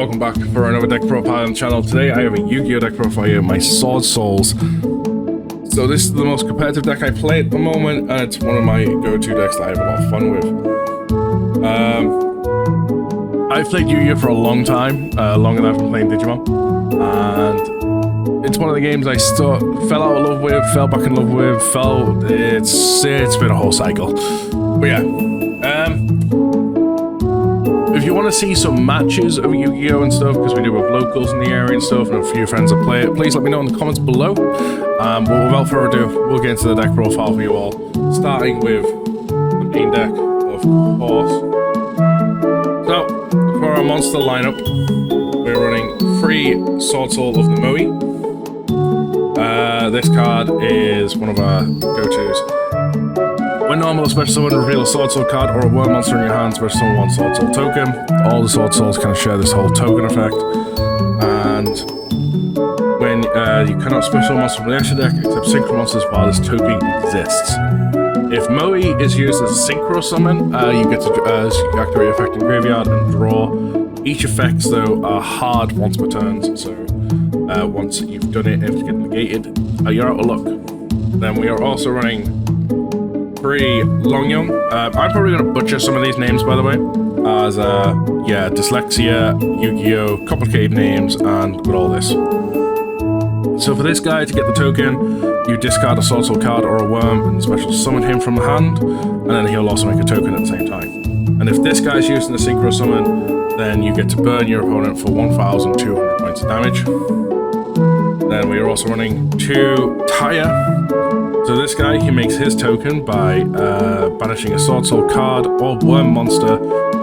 welcome back for another deck profile on the channel. Today I have a Yu-Gi-Oh deck profile here, my Swordsoul. So this is the most competitive deck I play at the moment, and it's one of my go-to decks that I have a lot of fun with. I've played Yu-Gi-Oh for a long time, longer than I've been playing Digimon, and it's one of the games I fell out of love with, fell back in love with, it's been a whole cycle. But yeah, if you want to see some matches of Yu-Gi-Oh and stuff, because we do have locals in the area and stuff, and a few friends that play it, please let me know in the comments below. But without further ado, we'll get into the deck profile for you all, starting with the main deck, of course. So, for our monster lineup, we're running 3 Swordsoul of the Moe. This card is one of our go-tos. When normal, a special summon, reveal a Swordsoul card or a Wyrm monster in your hand, special summon 1 Swordsoul token. All the Swordsouls kind of share this whole token effect. And when you cannot special monster from the extra deck except synchro monsters while this token exists. If Moe is used as a synchro summon, you get to activate effect in graveyard and draw. Each effects, though, are hard once per turn, so once you've done it, if it's getting negated, you're out of luck. Then we are also running 3 Yugioh. I'm probably going to butcher some of these names, by the way, as yeah, dyslexia, Yu-Gi-Oh, complicated names, and with all this. So for this guy, to get the token, you discard a Swordsoul card or a Wyrm and special summon him from the hand, and then he'll also make a token at the same time. And if this guy's using a synchro summon, then you get to burn your opponent for 1,200 points of damage. Then we are also running 2 Taya. So this guy, he makes his token by banishing a Swordsoul card or Wyrm monster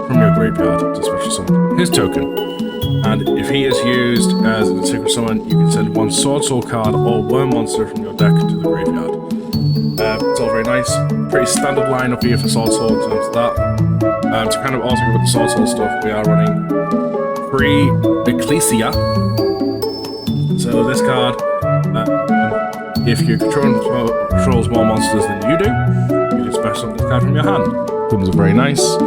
from your graveyard to special summon his token. And if he is used as a synchro summon, you can send 1 Swordsoul card or Wyrm monster from your deck to the graveyard. It's all very nice. Pretty standard lineup here for Swordsoul in terms of that. To kind of also go with the Swordsoul stuff, we are running 3 Ecclesia. So this card, if your controls more monsters than you do, you can special summon this card from your hand. Comes very nice.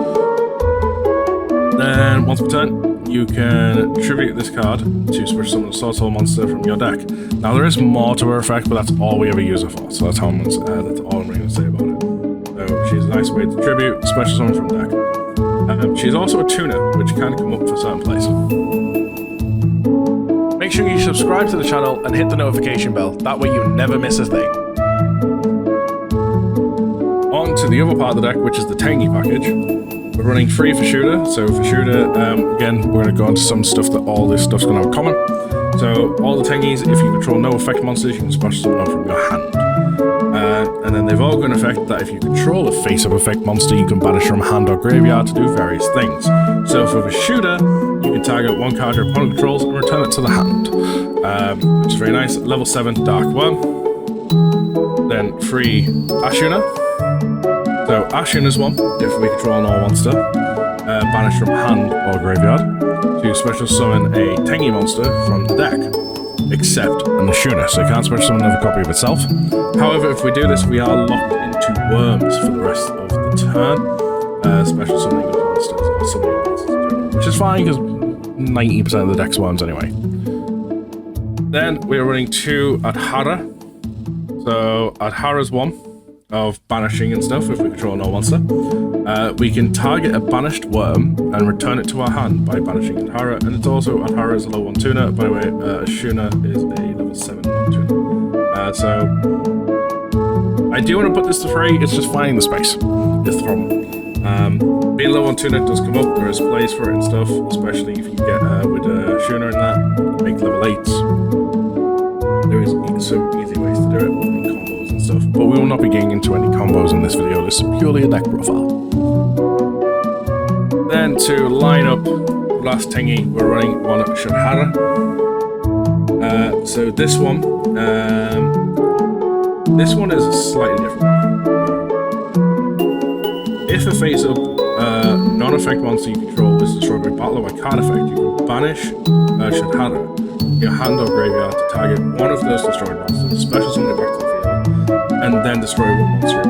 Then once per turn, you can tribute this card to special summon a Swordsoul monster from your deck. Now there is more to her effect, but that's all we ever use her for. So that's all I'm going to say about it. So she's a nice way to tribute special summon from deck. She's also a tuner, which can come up for certain plays. Make sure you subscribe to the channel and hit the notification bell, that way you never miss a thing. On to the other part of the deck, which is the Tenyi package. We're running 3 for shooter, so for shooter, again, we're going to go into some stuff that all this stuff's going to have in common. So all the Tenyis, if you control no effect monsters, you can special summon them from your hand. And then they've all got an effect that if you control a face-up effect monster, you can banish from hand or graveyard to do various things. So for the shooter, you can target 1 card your opponent controls and return it to the hand, which is very nice. Level 7 Dark Wyrm. Then 3 Ashuna. So Ashun is 1 if we control an all monster, banish from hand or graveyard, to special summon a Tenyi monster from the deck, except an Ashuna, so you can't special summon another copy of itself. However, if we do this, we are locked into Wyrms for the rest of the turn, special summoning of monsters, or summoning monsters, which is fine because 90% of the deck's Wyrms anyway. Then we are running 2 Adhara. So Adhara's 1 of banishing and stuff if we control no monster. We can target a banished Wyrm and return it to our hand by banishing Adhara, and it's also Adhara is a level 1 tuner. By the way, Ashuna is a level 7 tuner. So I do want to put this to 3, it's just finding the space. It's the problem. Being level 1 tuner does come up, there is plays for it and stuff, especially if you get with Ashuna and that, make level 8s. There is some easy ways to do it. Stuff, but we will not be getting into any combos in this video. This is purely a deck profile. Then to line up last Tenyi, we're running 1 Shahara. So this one is slightly different. If a face-up non-effect monster you control is destroyed by battle or by card effect, you can banish Shahara, your hand or graveyard, to target one of those destroyed monsters, special summon it back to the field, and then destroy 1 monster.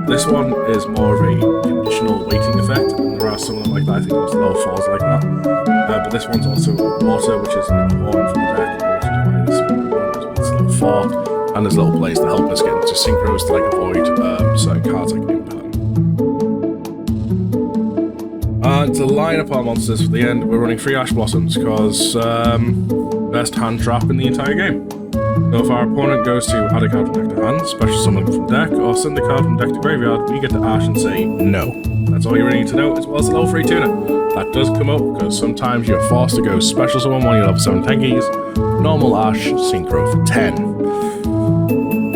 This one is more of a conditional waiting effect, and there are some of them like that. I think most level 4s like that. But this one's also water, which is important for the deck, which is why this one is level 4. And there's little plays to help us get into synchros to like avoid certain cards like Imperm. And to line up our monsters for the end, we're running 3 Ash Blossoms because best hand trap in the entire game. So if our opponent goes to add a card from deck to hand, special summon from deck, or send a card from deck to graveyard, we get to Ash and say no. That's all you really need to know, as well as a level 3 tuner. That does come up because sometimes you're forced to go special summon one of your level 7 Tenyis, normal Ash, synchro for 10.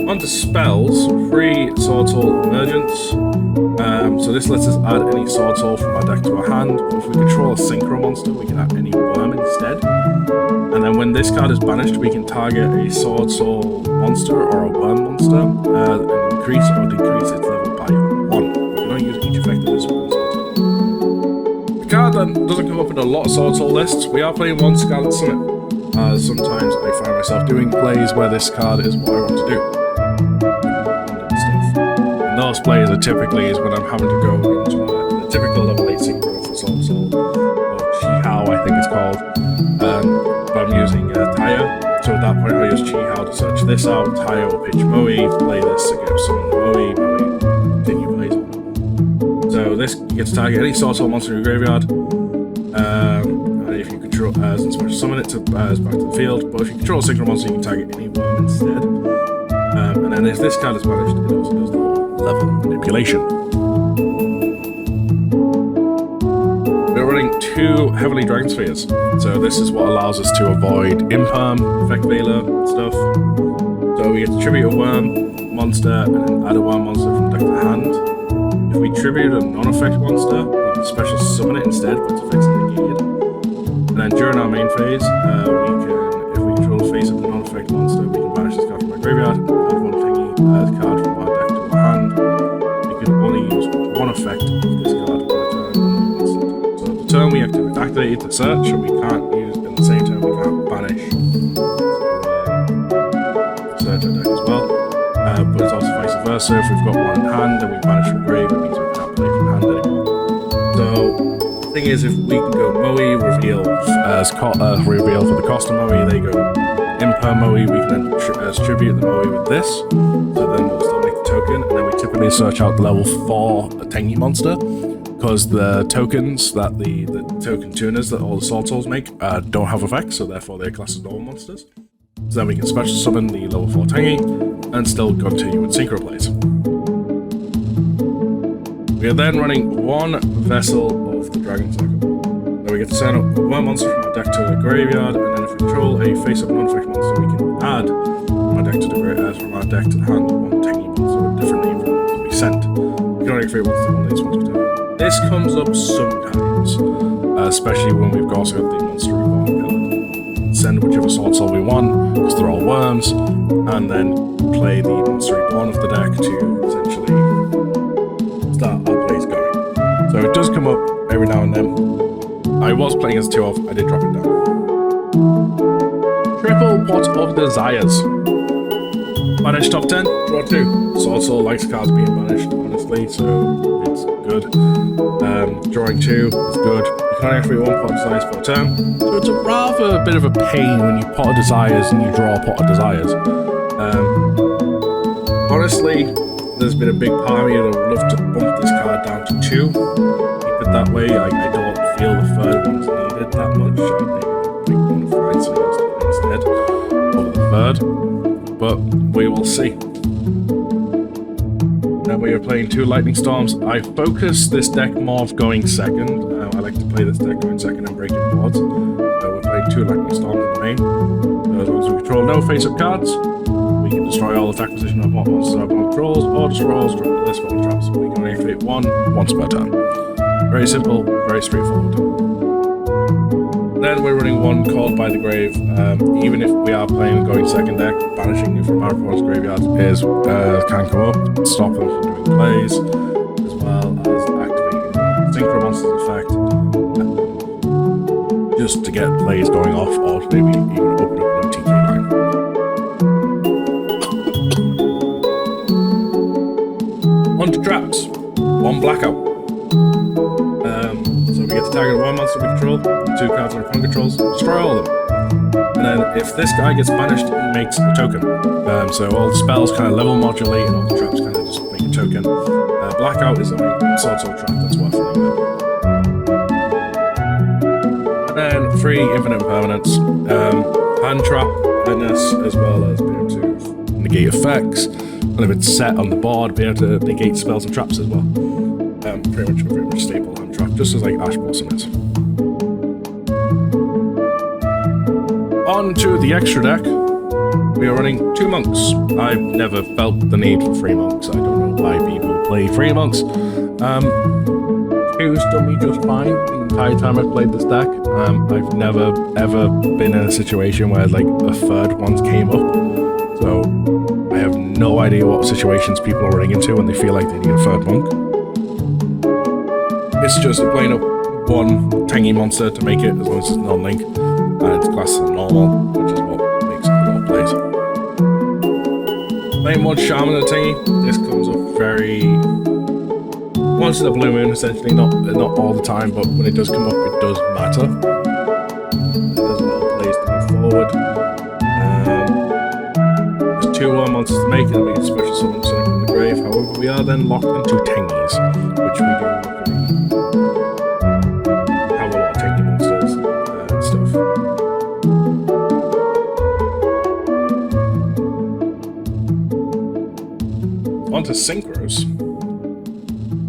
On to spells, 3 Swordsoul Emergence. So this lets us add any Swordsoul from our deck to our hand, but if we control a synchro monster, we can add any Wyrm instead. And then when this card is banished, we can target a Swordsoul monster or a Wyrm monster, and increase or decrease its level by 1. We can only use each effect of this one. The card then doesn't come up in a lot of Swordsoul lists. We are playing 1 Scarlet Summit. Sometimes I find myself doing plays where this card is what I want to do. And those plays are typically is when I'm having to go into the typical level 8 synchro for Swordsoul, or Yugioh I think it's called. But I'm using Taya, so at that point I'll use Yugioh to search this out. Taya will pitch Moe, play this again, summon Moe, continue plays. So this gets to target any Swordsoul monster in your graveyard. And if you control and special summon it to back to the field, but if you control a synchro monster, you can target any Wyrm instead. And then if this card is banished, it also does the whole level manipulation. We're running 2 Heavenly Dragon Spheres, so this is what allows us to avoid Imperm, Effect Veiler stuff. So we get to tribute a Wyrm monster and then add a Wyrm monster from deck to hand. If we tribute a non-effect monster, we can special summon it instead, but its effects are negated. And then during our main phase, if we control the face of the non-effect monster, we can banish this card from our graveyard, add 1 Tenyi card from our deck to our hand. We can only use 1 effect of this card per turn. So the turn we activate it to search, and we can't use in the same turn we can't banish search our deck as well. But it's also vice versa. If we've got 1 in hand and we banish from grave, it means we can't play from hand anymore. So the thing is, if we can go Moe, reveal for the cost of Moe, they go Imper Moe, we can then tribute the Moe with this. So then we'll still make the token, and then we typically search out the level 4 Tenyi monster, because the tokens that the token tuners that all the Swordsouls make don't have effects, so therefore they're classed as normal monsters. So then we can special summon the level 4 Tenyi and still continue with synchro plays. We are then running 1 Vessel of the Dragon Cycle. Then we get to send up 1 monster from our deck to the graveyard, and then if we control a face-up non-effect monster, we can add from our deck to the hand 1 Tenyi monster with a different name from the ones that we sent. We can only create 1 of these ones per turn. This comes up sometimes, especially when we've also got the Monster Reborn card. Send whichever Swordsoul we want, because they're all Wyrms, and then play the Monster Reborn of the deck to essentially start our plays going. So it does come up every now and then. I was playing as 2 of, I did drop it down. Triple Pot of Desires. Banished top 10, draw 2. Swordsoul likes cards being banished, honestly, so it's good. Drawing 2 is good. You can only activate 1 Pot of Desires per turn, so it's a rather bit of a pain when you Pot of Desires and you draw a Pot of Desires. Honestly, there's been a big part of me that would love to bump this card down to 2. Keep it that way. I don't feel the third one's needed that much. I think one of find something else to play instead over the third. But we will see. Then we are playing 2 Lightning Storms. I focus this deck more of going second. I like to play this deck going second and breaking boards. We're playing 2 Lightning Storms in the main. As long as we control no face-up cards, we can destroy all attack position of monsters our opponent controls, or destroy all drop this one traps. We can only activate 1 once per turn. Very simple, very straightforward. Then we're running 1 Called by the Grave. Even if we are playing going second deck, banishing it from our opponent's graveyards can come up, stop them from doing plays, as well as activating the Synchro Monsters effect, just to get plays going off, or maybe even open up an OTK line. On to traps. 1 Blackout. target one monster we control, 2 cards our opponent controls, destroy all of them. And then if this guy gets banished, he makes a token. So all the spells kind of level modulate and all the traps kind of just make a token. Blackout is only Swordsoul trap, that's why I'm filling it. And then 3 infinite impermanents, hand trap, goodness, as well as being able to negate effects. And if it's set on the board, be able to negate spells and traps as well. Pretty much staple hand trap, just as like Ash Blossom is. On to the extra deck. We are running 2 monks. I've never felt the need for 3 monks. I don't know why people play 3 monks. 2's done me just fine the entire time I've played this deck. I've never ever been in a situation where like a third one came up. So I have no idea what situations people are running into when they feel like they need a third monk. It's just playing up 1 Tenyi monster to make it, as long as it's non-link. And it's classed as normal, which is what makes a lot of plays. Playing 1 Shaman and Tenyi, this comes up very... once in a blue moon, essentially, not all the time, but when it does come up, it does matter. It does a lot of plays to move forward. There's 2 more monsters to make, and we can special summon something from the grave. However, we are then locked into Tenyis, which we do have a lot of Tenyi monsters and stuff. On to Synchros.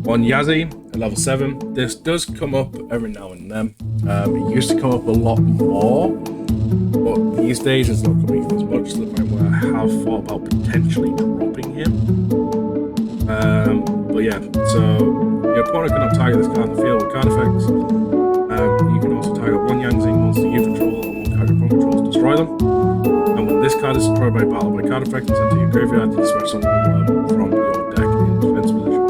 On Yazzie, at level 7, this does come up every now and then. It used to come up a lot more, but these days it's not coming as much to the point where I have thought about potentially dropping him. But yeah, so your opponent cannot target this card in the field with card effects. You can also target 1 Yangtze monster you control and 1 card your opponent controls to destroy them. And when this card is destroyed by battle by card effect and sent to your graveyard, you dismiss someone from your deck in defense position.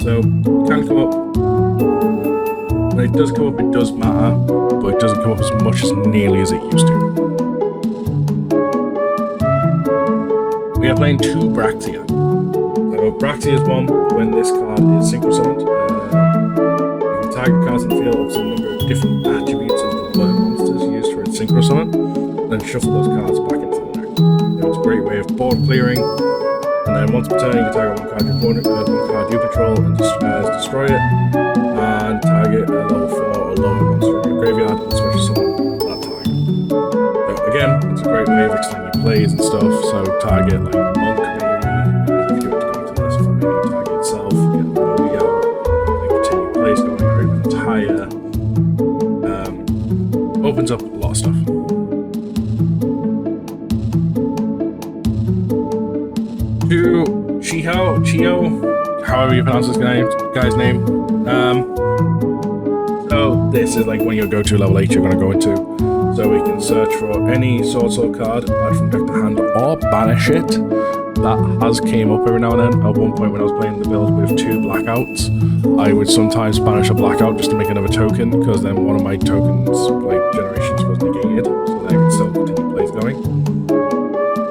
So it can come up. When it does come up, it does matter, but it doesn't come up as much as nearly as it used to. We are playing 2 Braxia. So Braxia is 1 when this card is synchro summoned. You can target cards in the field with some number of different attributes of the player monsters used for its synchro summon, then shuffle those cards back into the deck. So it's a great way of board clearing. And then once per turn, you can target 1 card your opponent, 1 card you control, and destroy it. And target a level 4 or lower monster in your graveyard and special summon that target. So again, it's a great way of extending your plays and stuff. So target like Monk maybe, if you want to go into this for maybe target itself, get the movie out, and continue plays going or even entire. Opens up a lot of stuff. To Yugioh, however you pronounce this guy's name. So this is like when you go to level 8 you're going to go into. So we can search for any Swordsoul card, add from deck to hand, or banish it. That has came up every now and then. At one point when I was playing the build with 2 blackouts, I would sometimes banish a blackout just to make another token, because then one of my tokens, like generations, was negated, so then I can still continue plays going.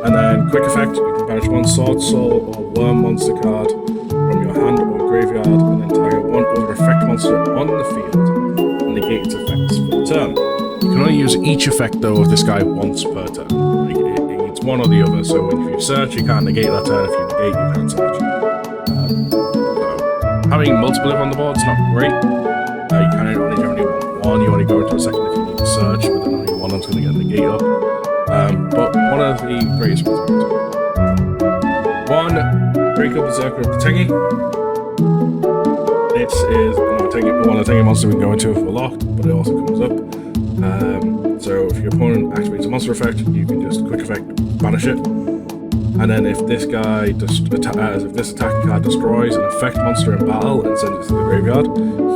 And then quick effect, you can banish 1 Swordsoul or Wyrm monster card from your hand or graveyard, and then target 1 other effect monster on the field and negate its effects for the turn. You can only use each effect though of this guy once per turn. Like it's one or the other, so if you search you can't negate that turn, if you negate you can't search. So having multiple on the board is not great. You can only generally want 1, you only go into a second if you need to search, but then only 1 is going to get negate up. But one of the greatest ones I'm going to 1 Break Up Berserker of the Tenyi. This is one of the Tenyi monsters we can go into if we're locked, but it also comes up. So if your opponent activates a monster effect, you can just quick effect banish it. And then if this guy if this attacking card destroys an effect monster in battle and sends it to the graveyard,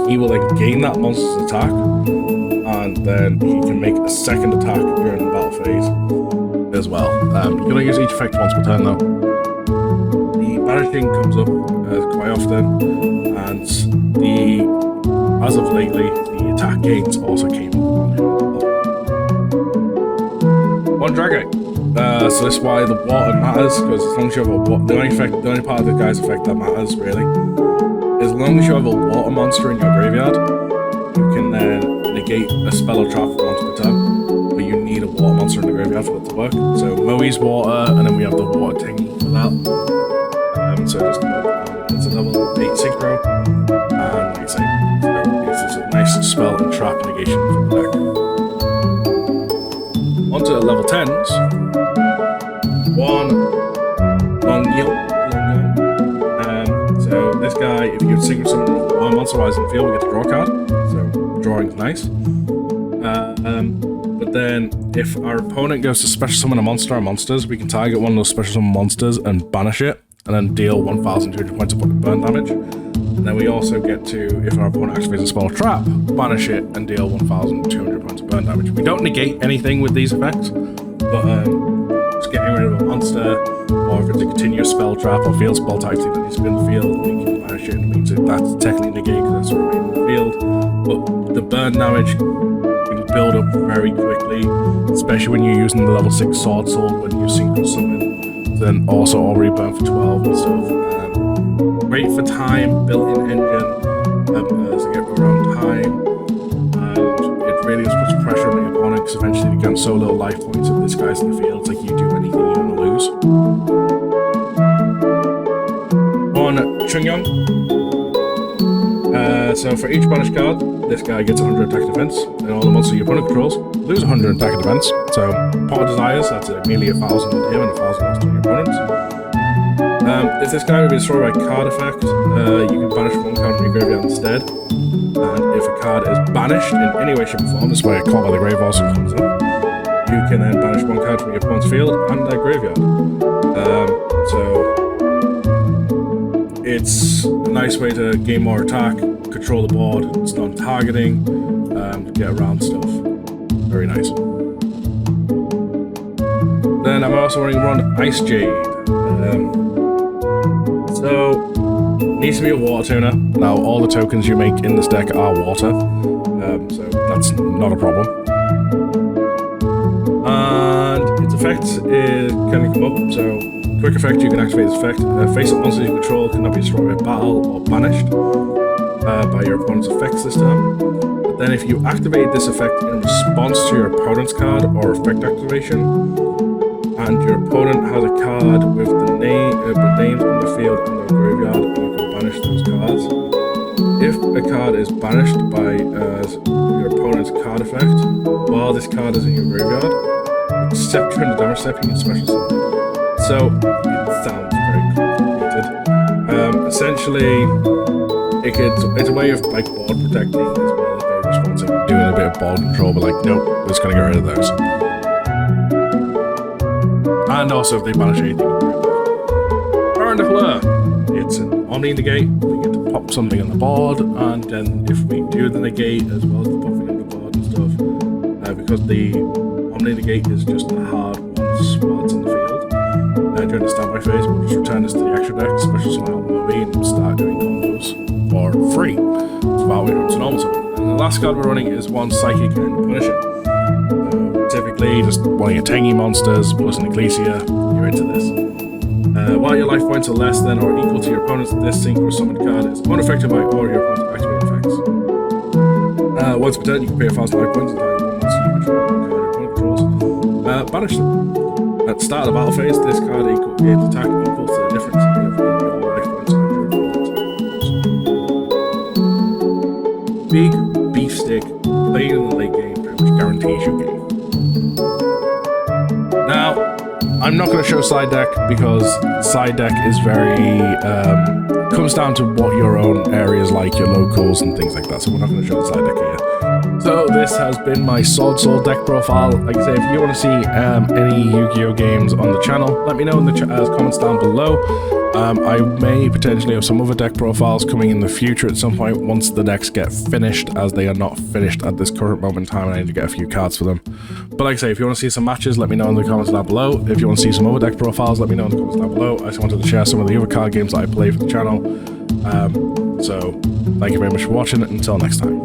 he will then gain that monster's attack, and then he can make a second attack during the battle phase as well. You can only use each effect once per turn though. The banishing comes up quite often, and as of lately, the attack gains also came up. 1 Dragite. So this is why the water matters, because as long as you have the only part of the guy's effect that matters really as long as you have a water monster in your graveyard, you can then negate a spell or trap once per turn, but you need a water monster in the graveyard for it to work. So Moe's water, and then we have the water Tenyi for that. So just it's a level 8 synchro, and like I say, it's just a nice spell and trap negation for the deck. Onto level 10s. One Yugioh. So this guy, if you synchro summon one monster while he's in the field, we get to draw a card. So drawing's nice. But then if our opponent goes to special summon a monster or monsters, we can target one of those special summon monsters and banish it, and then deal 1,200 points of burn damage. And then we also get to, if our opponent activates a spell or trap, banish it and deal 1,200 points of burn damage. We don't negate anything with these effects, but just getting rid of a monster, or if it's a continuous spell trap or field spell type thing that needs to be in the field, we can banish it, and it means that that's technically negated because that's already in the field. But the burn damage can build up very quickly, especially when you're using the level 6 Swordsoul when you synchro summon, then also already burn for 12 and stuff. Great for time, built-in engine, to get around time, and it really just puts pressure on the opponent because eventually you get so little life points if this guy's in the field. It's like you do anything, you're gonna lose. On Yugioh. So for each banished card, this guy gets 100 attack and defense, and all the monsters your opponent controls lose 100 attack and defense. So Pot of Desires, that's immediately 1,000 on him and 1,000 lost on your opponents. If this guy would be destroyed by card effect, you can banish one card from your graveyard instead. And if a card is banished in any way, shape, or form, this way a Call by the Grave also comes up, you can then banish one card from your opponent's field and their graveyard. So it's a nice way to gain more attack, control the board, stun targeting, get around stuff. Very nice. Then I'm also running Ice Jade. So needs to be a water tuner. Now all the tokens you make in this deck are water, so that's not a problem. And its effect is can come up. So quick effect, you can activate this effect. Face-up monsters you control cannot be destroyed by battle or banished by your opponent's effects this turn. But then if you activate this effect in response to your opponent's card or effect activation, and your opponent has a card with the names on the field and the graveyard, and you can banish those cards. If a card is banished by your opponent's card effect, while this card is in your graveyard, except during the damage step, you can special summon. So it sounds very complicated. Essentially, it's a way of like board protecting as well as very responsive, doing a bit of board control, but like, nope, we're just gonna get rid of those. And also if they banish anything. Burn the Fleur. It's an Omni Negate. We get to pop something on the board, and then if we do the negate as well as the popping on the board and stuff, because the Omni Negate is just a hard once while it's in the field. During the standby phase, we'll just return this to the extra deck, special summon out Moe, and start doing combos for free. It's about it's a normal summon. And the last card we're running is one Psychic and Punisher. Typically, just one of your Tenyi monsters plus an Ecclesia, you're into this. While your life points are less than or equal to your opponent's, this synchro summoned card is unaffected by all your opponent's activated effects. Once per turn, you can pay 1,000 life points and target one monster you control, one card your opponent controls. Banish them. At the start of the battle phase, this card gains attack equal to the difference between your life points and your opponent's. Big beefstick, playing in the late game pretty much guarantees you game. Now, I'm not going to show side deck because side deck is very comes down to what your own areas like, your locals and things like that. So we're not going to show the side deck here. So this has been my Swordsoul deck profile. Like I say, if you want to see any Yu-Gi-Oh games on the channel, let me know in the comments down below. I may potentially have some other deck profiles coming in the future at some point once the decks get finished, as they are not finished at this current moment in time and I need to get a few cards for them. But like I say, if you want to see some matches, let me know in the comments down below. If you want to see some other deck profiles, let me know in the comments down below. I just wanted to share some of the other card games that I play for the channel. So thank you very much for watching. Until next time.